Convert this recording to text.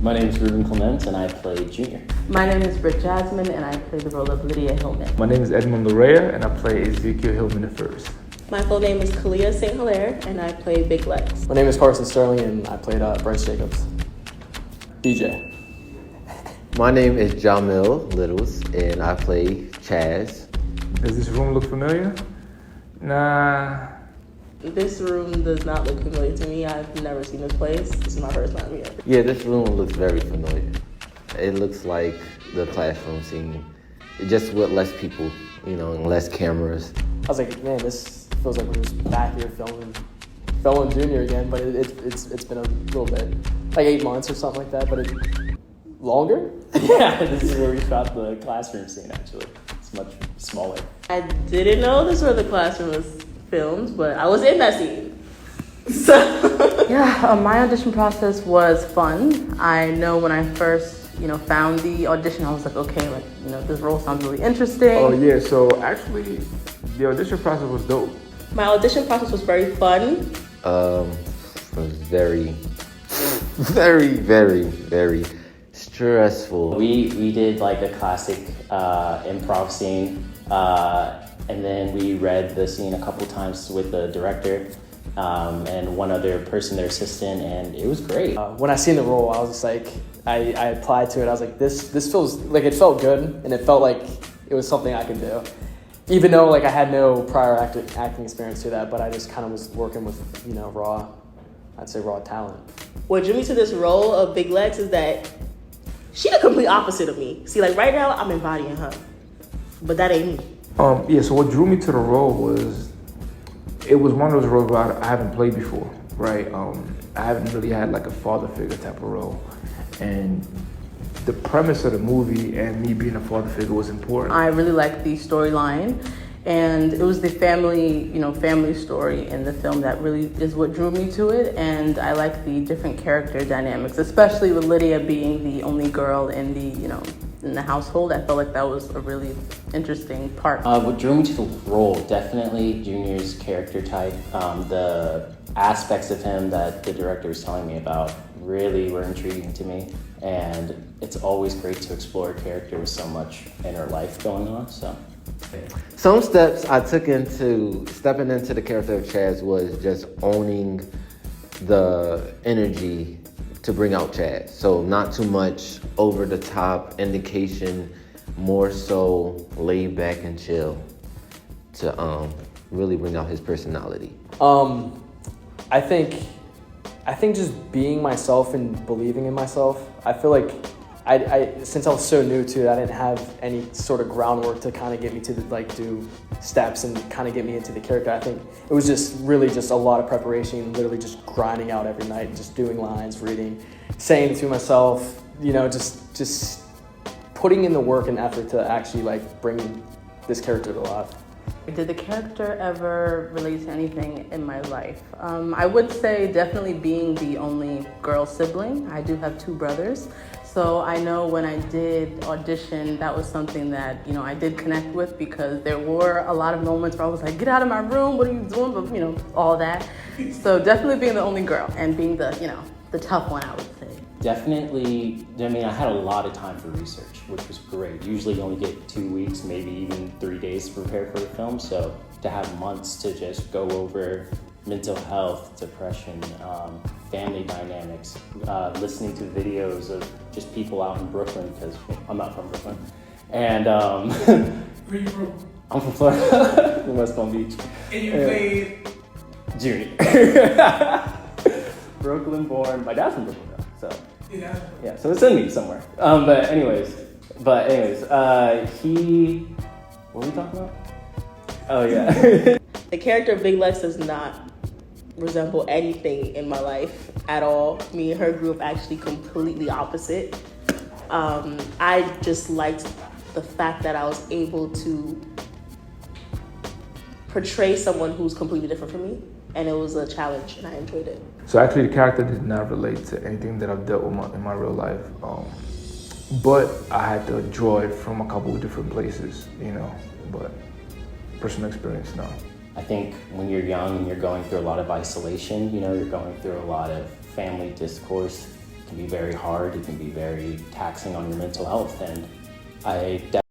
My name is Ruben Clement, and I play Junior. My name is Britt Jasmine, and I play the role of Lydia Hillman. My name is Edmund Larrea, and I play Ezekiel Hillman II. My full name is Kalia St. Hilaire, and I play Big Lex. My name is Carson Sterling, and I played Bryce Jacobs. BJ. My name is Jamil Littles, and I play Chaz. Does this room look familiar? Nah. This room does not look familiar to me. I've never seen this place. This is my first time here. Yeah, this room looks very familiar. It looks like the classroom scene, just with less people, and less cameras. I was like, man, this feels like we're just back here filming Junior again, but it's been a little bit, like 8 months or something like that, but longer? Yeah, this is where we shot the classroom scene, actually. It's much smaller. I didn't know this is where the classroom was filmed, but I was in that scene. So Yeah, my audition process was fun. I know when I first, found the audition, I was like, okay, this role sounds really interesting. Oh yeah, so actually, the audition process was dope. my audition process was very fun. It was very, very, very, very stressful. We did like a classic improv scene, and then we read the scene a couple times with the director and one other person, their assistant, and it was great. When I seen the role, I was just like, I applied to it. I was like, this feels like it felt good, and it felt like it was something I could do. Even though I had no prior acting experience to that, but I just kind of was working with raw talent. What drew me to this role of Big Lex is that she the complete opposite of me. See, right now I'm embodying her, but that ain't me. Yeah, so what drew me to the role was, it was one of those roles where I haven't played before, right? I haven't really had like a father figure type of role. And the premise of the movie and me being a father figure was important. I really liked the storyline, and it was the family story in the film that really is what drew me to it. And I like the different character dynamics, especially with Lydia being the only girl in the household. I felt like that was a really interesting part. What drew me to the role, definitely Junior's character type. The aspects of him that the director was telling me about really were intriguing to me. And it's always great to explore a character with so much inner life going on, so. Some steps I took into stepping into the character of Chaz was just owning the energy to bring out Chaz. So not too much over the top indication, more so laid back and chill to really bring out his personality. I think just being myself and believing in myself. I feel like I since I was so new to it, I didn't have any sort of groundwork to kind of get me to do steps and kind of get me into the character. I think it was just really just a lot of preparation, literally just grinding out every night, just doing lines, reading, saying it to myself, just putting in the work and effort to actually bring this character to life. Did the character ever relate to anything in my life? I would say definitely being the only girl sibling. I do have 2 brothers. So I know when I did audition, that was something that, I did connect with, because there were a lot of moments where I was like, get out of my room, what are you doing? But, all that. So definitely being the only girl and being the tough one, I would say. Definitely, I had a lot of time for research, which was great. Usually you only get 2 weeks, maybe even 3 days to prepare for the film. So to have months to just go over mental health, depression, family dynamics, listening to videos of just people out in Brooklyn, because I'm not from Brooklyn. And Where you from? I'm from Florida, in West Palm Beach. And you played Junior. Brooklyn born. My dad's from Brooklyn though, so yeah, so it's in me somewhere. But anyways, what were we talking about? Oh yeah. The character of Big Lex does not resemble anything in my life at all. Me and her grew up actually completely opposite. I just liked the fact that I was able to portray someone who's completely different from me, and it was a challenge, and I enjoyed it. So actually the character did not relate to anything that I've dealt with in my real life. But I had to draw it from a couple of different places, but personal experience, no. I think when you're young and you're going through a lot of isolation, you're going through a lot of family discourse, can be very hard. It can be very taxing on your mental health. And I